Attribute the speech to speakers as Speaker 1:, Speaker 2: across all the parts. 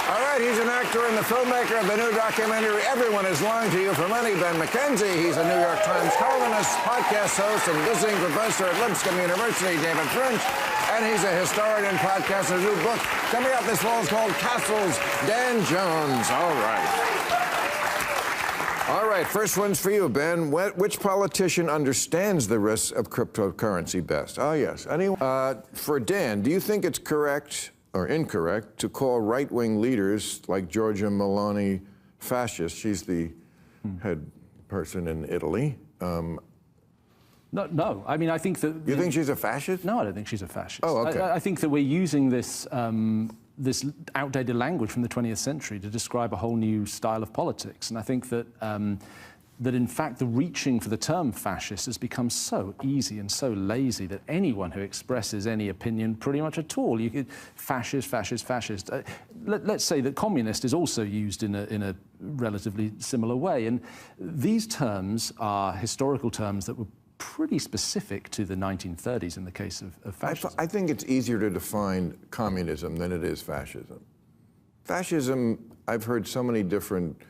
Speaker 1: All right, he's an actor and the filmmaker of the new documentary Everyone Is Lying to You for Money, Ben McKenzie. He's a New York Times columnist, podcast host, and visiting professor at Lipscomb University, David French. And he's a historian and podcaster. His new book coming out this fall is called Castles, Dan Jones. All right, first one's for you, Ben. Which politician understands the risks of cryptocurrency best? Oh, yes. Anyone? For Dan, do you think it's correct or incorrect to call right-wing leaders like Giorgia Meloni fascist? She's the head person in Italy.
Speaker 2: No. I mean, I think that...
Speaker 1: You think she's a fascist?
Speaker 2: No, I don't think she's a fascist.
Speaker 1: Oh, okay.
Speaker 2: I think that we're using this this outdated language from the 20th century to describe a whole new style of politics. And I think that that in fact the reaching for the term fascist has become so easy and so lazy that anyone who expresses any opinion pretty much at all, you could fascist. Let's say that communist is also used in a relatively similar way. And these terms are historical terms that were pretty specific to the 1930s in the case of fascism.
Speaker 1: I think it's easier to define communism than it is fascism. Fascism, I've heard so many different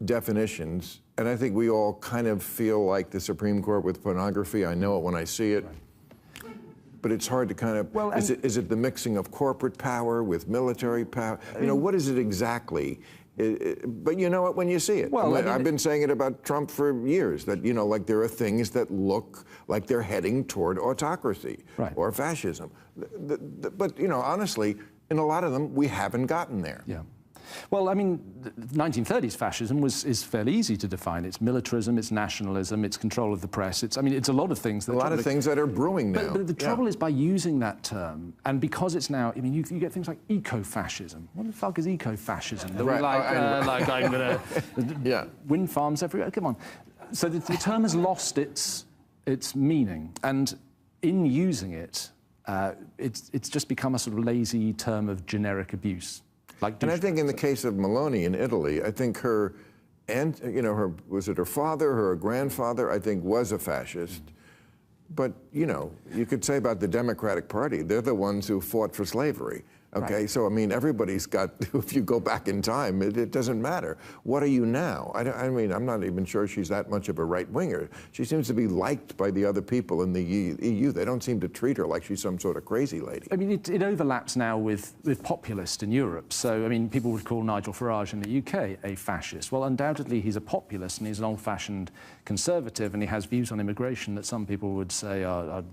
Speaker 1: definitions, and I think we all kind of feel like the Supreme Court with pornography. I know it when I see it. Right. But it's hard to kind of, well, is it the mixing of corporate power with military power? You know, what is it exactly? But you know it when you see it. Well, I've been saying it about Trump for years, that, you know, like there are things that look like they're heading toward autocracy or fascism. But, you know, honestly, in a lot of them, we haven't gotten there.
Speaker 2: Yeah. Well, I mean, 1930s fascism is fairly easy to define. It's militarism, it's nationalism, it's control of the press. It's a lot of things.
Speaker 1: A lot of things that are brewing now.
Speaker 2: But the trouble is by using that term, and because it's now, I mean, you get things like eco-fascism. What the fuck is eco-fascism? Like I'm gonna wind farms everywhere. Come on. So the term has lost its meaning, and in using it, it's just become a sort of lazy term of generic abuse.
Speaker 1: And I think in the case of Meloni in Italy, I think her, you know, was it her father, her grandfather, I think was a fascist. But, you know, you could say about the Democratic Party, they're the ones who fought for slavery. Okay, right. So, I mean, everybody's got, if you go back in time, it doesn't matter. What are you now? I mean, I'm not even sure she's that much of a right-winger. She seems to be liked by the other people in the EU. They don't seem to treat her like she's some sort of crazy lady.
Speaker 2: I mean, it overlaps now with populist in Europe. So, I mean, people would call Nigel Farage in the UK a fascist. Well, undoubtedly, he's a populist and he's an old-fashioned conservative, and he has views on immigration that some people would say are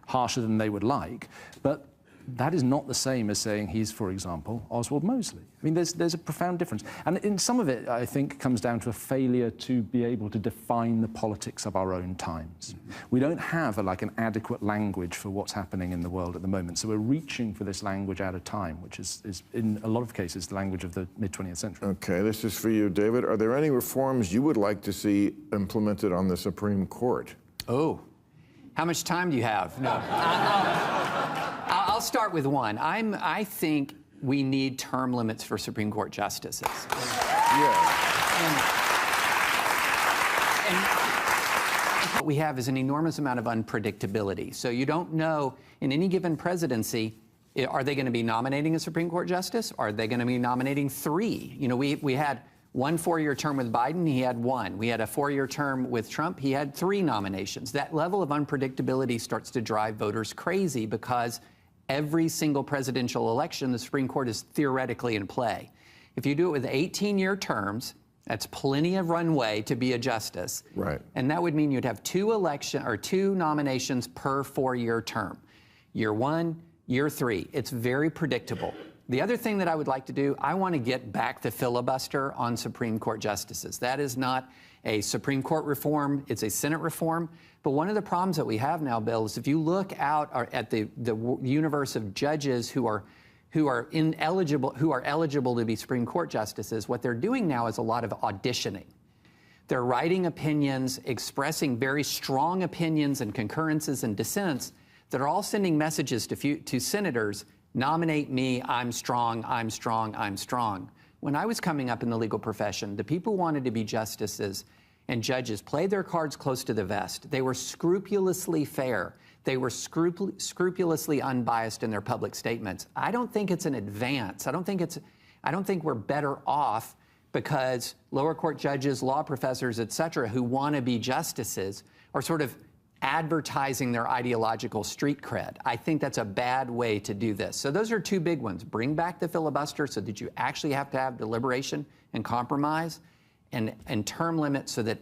Speaker 2: harsher than they would like. But that is not the same as saying he's, for example, Oswald Mosley. I mean, there's a profound difference. And in some of it, I think, comes down to a failure to be able to define the politics of our own times. We don't have an adequate language for what's happening in the world at the moment. So we're reaching for this language out of time, which is in a lot of cases, the language of the mid-20th century.
Speaker 1: Okay, this is for you, David. Are there any reforms you would like to see implemented on the Supreme Court?
Speaker 3: Oh, how much time do you have? No. I'll start with one. I think we need term limits for Supreme Court justices. And what we have is an enormous amount of unpredictability. So you don't know, in any given presidency, are they going to be nominating a Supreme Court justice? Are they going to be nominating 3? You know, we had one 4-year term with Biden, he had 1. We had a 4-year term with Trump, he had 3 nominations. That level of unpredictability starts to drive voters crazy because every single presidential election, the Supreme Court is theoretically in play. If you do it with 18-year terms, that's plenty of runway to be a justice.
Speaker 1: Right.
Speaker 3: And that would mean you'd have 2 nominations per 4-year term. Year 1, year 3. It's very predictable. The other thing that I would like to do, I want to get back the filibuster on Supreme Court justices. That is not a Supreme Court reform, it's a Senate reform. But one of the problems that we have now, Bill, is if you look out at the universe of judges who are eligible to be Supreme Court justices, what they're doing now is a lot of auditioning. They're writing opinions, expressing very strong opinions and concurrences and dissents that are all sending messages to senators, nominate me, I'm strong, I'm strong, I'm strong. When I was coming up in the legal profession, the people who wanted to be justices and judges played their cards close to the vest. They were scrupulously fair. They were scrupulously unbiased in their public statements. I don't think it's an advance. I don't think we're better off because lower court judges, law professors, et cetera, who want to be justices are sort of advertising their ideological street cred. I think that's a bad way to do this. So those are two big ones. Bring back the filibuster so that you actually have to have deliberation and compromise, and term limits so that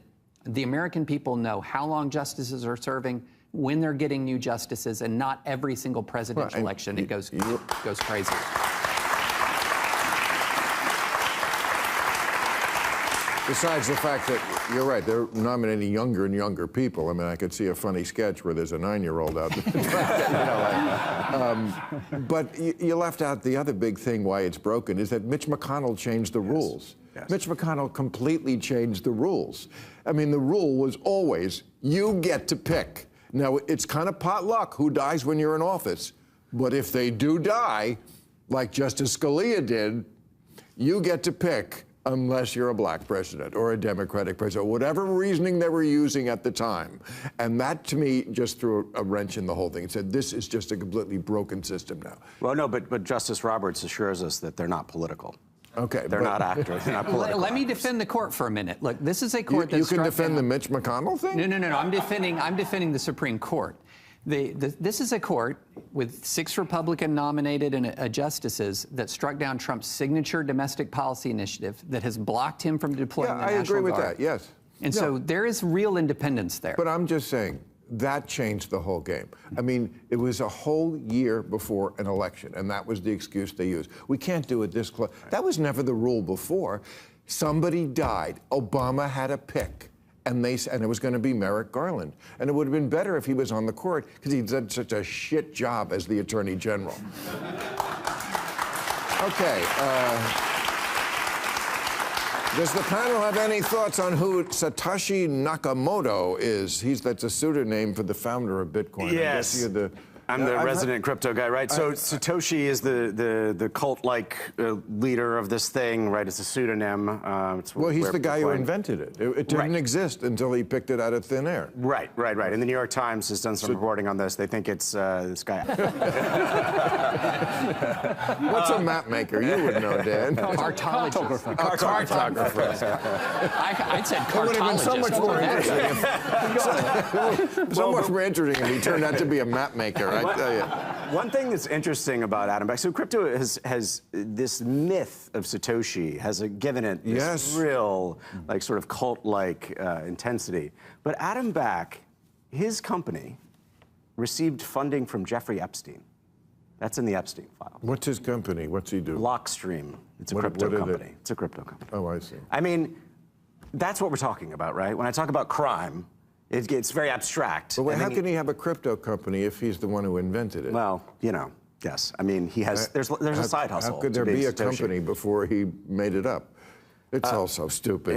Speaker 3: the American people know how long justices are serving, when they're getting new justices, and not every single presidential election it goes crazy.
Speaker 1: Besides the fact that, you're right, they're nominating younger and younger people. I mean, I could see a funny sketch where there's a 9-year-old out there. But you left out the other big thing why it's broken is that Mitch McConnell changed the rules.
Speaker 4: Yes.
Speaker 1: Mitch McConnell completely changed the rules. I mean, the rule was always, you get to pick. Now, it's kind of potluck who dies when you're in office. But if they do die, like Justice Scalia did, you get to pick unless you're a black president or a Democratic president, whatever reasoning they were using at the time. And that, to me, just threw a wrench in the whole thing. It said, this is just a completely broken system now.
Speaker 4: Well, no, but Justice Roberts assures us that they're not political.
Speaker 1: Okay.
Speaker 4: They're not actors. They're not political.
Speaker 3: Let me defend the court for a minute. Look, this is a court that
Speaker 1: you can defend the Mitch McConnell thing?
Speaker 3: No. I'm defending the Supreme Court. This is a court with 6 Republican-nominated justices that struck down Trump's signature domestic policy initiative that has blocked him from deploying the National Guard.
Speaker 1: I agree with that, yes.
Speaker 3: And so there is real independence there.
Speaker 1: But I'm just saying, that changed the whole game. I mean, it was a whole year before an election, and that was the excuse they used. We can't do it this close. That was never the rule before. Somebody died. Obama had a pick. And it was going to be Merrick Garland. And it would have been better if he was on the court because he did such a shit job as the Attorney General. Okay. Does the panel have any thoughts on who Satoshi Nakamoto is? That's a pseudonym for the founder of Bitcoin.
Speaker 4: Yes.
Speaker 1: I guess you're the...
Speaker 4: I'm the resident crypto guy, right? So Satoshi is the cult-like leader of this thing, right? It's a pseudonym.
Speaker 1: Well, he's the guy who invented it. It didn't exist until he picked it out of thin air.
Speaker 4: Right. And the New York Times has done some reporting on this. They think it's this guy.
Speaker 1: What's a map maker? You would know, Dan.
Speaker 3: Cartographer.
Speaker 1: A cartographer.
Speaker 3: I'd said cartologist.
Speaker 1: It would have been so much more interesting. So much more interesting if he turned out to be a map maker. I tell you.
Speaker 4: One thing that's interesting about Adam Back, so crypto has this myth of Satoshi has given it this real, like, sort of cult-like intensity. But Adam Back, his company, received funding from Jeffrey Epstein. That's in the Epstein file.
Speaker 1: What's his company? What's he do?
Speaker 4: Blockstream. It's a crypto company. It's a crypto company.
Speaker 1: Oh, I see.
Speaker 4: I mean, that's what we're talking about, right? When I talk about crime, it gets very abstract.
Speaker 1: But how can he have a crypto company if he's the one who invented it?
Speaker 4: Well, yes. I mean, he has. There's a side hustle.
Speaker 1: How could there be a company before he made it up? It's all so stupid.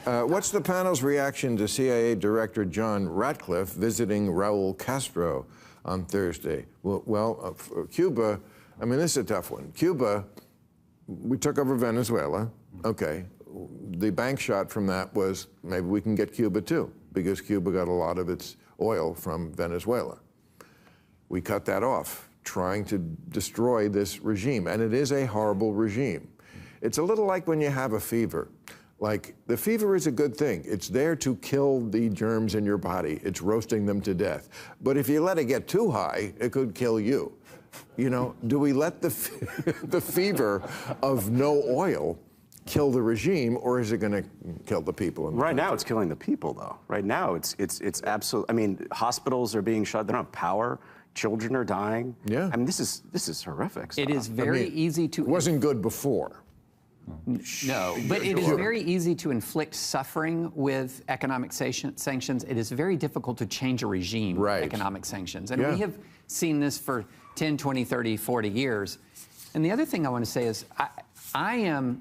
Speaker 1: What's the panel's reaction to CIA Director John Ratcliffe visiting Raul Castro on Thursday? Well, Cuba, I mean, this is a tough one. Cuba, we took over Venezuela. Okay. The bank shot from that was maybe we can get Cuba too, because Cuba got a lot of its oil from Venezuela. We cut that off, trying to destroy this regime, and it is a horrible regime. It's a little like when you have a fever. Like, the fever is a good thing. It's there to kill the germs in your body. It's roasting them to death. But if you let it get too high, it could kill you. You know, do we let the fever of no oil kill the regime, or is it going to kill the people?
Speaker 4: Right now, it's killing the people, though. Right now, it's absolutely. I mean, hospos are being shut. They don't have power. Children are dying.
Speaker 1: Yeah.
Speaker 4: I mean, this is horrific stuff.
Speaker 3: It is very easy to.
Speaker 1: It wasn't good before.
Speaker 3: No, but it is very easy to inflict suffering with economic sanctions. It is very difficult to change a regime with economic sanctions. And we have seen this for 10, 20, 30, 40 years. And the other thing I want to say is I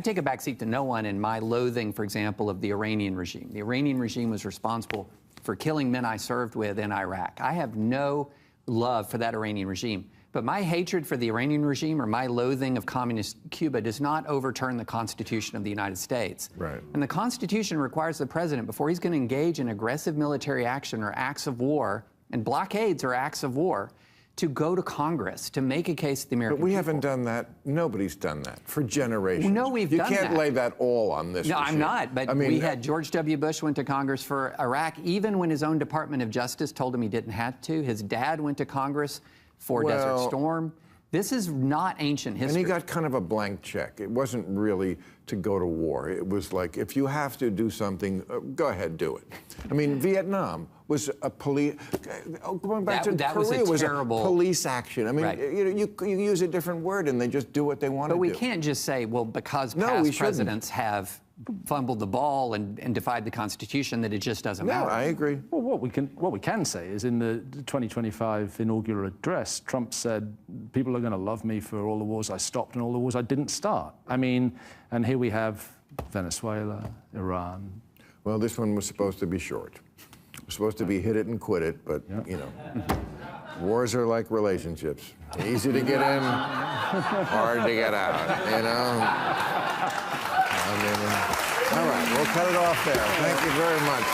Speaker 3: take a backseat to no one in my loathing, for example, of the Iranian regime. The Iranian regime was responsible for killing men I served with in Iraq. I have no love for that Iranian regime. But my hatred for the Iranian regime or my loathing of communist Cuba does not overturn the Constitution of the United States.
Speaker 1: Right.
Speaker 3: And the Constitution requires the president, before he's going to engage in aggressive military action or acts of war and blockades are acts of war, to go to Congress to make a case to the American
Speaker 1: people. But we
Speaker 3: people.
Speaker 1: haven't done that. Nobody's done that for generations.
Speaker 3: No, we've done that.
Speaker 1: You can't lay that all on this
Speaker 3: No,
Speaker 1: regime.
Speaker 3: I'm not. But
Speaker 1: I mean,
Speaker 3: we had George W. Bush went to Congress for Iraq, even when his own Department of Justice told him he didn't have to. His dad went to Congress for Desert Storm. This is not ancient history.
Speaker 1: And he got kind of a blank check. It wasn't really to go to war. It was like, if you have to do something, go ahead, do it. I mean, Vietnam was a police, going back to Korea, was a police action. I mean,
Speaker 3: Right.
Speaker 1: you use a different word and they just do what they want to do.
Speaker 3: But we can't just say, well, because past presidents have fumbled the ball and defied the Constitution, that it just doesn't matter.
Speaker 1: No, I agree.
Speaker 2: Well, what we can say is in the 2025 inaugural address, Trump said, people are going to love me for all the wars I stopped and all the wars I didn't start. I mean, and here we have Venezuela, Iran.
Speaker 1: Well, this one was supposed to be short. It was supposed to be hit it and quit it, but, you know, wars are like relationships. Easy to get in, hard to get out, you know? I mean, all right, we'll cut it off there. Thank you very much.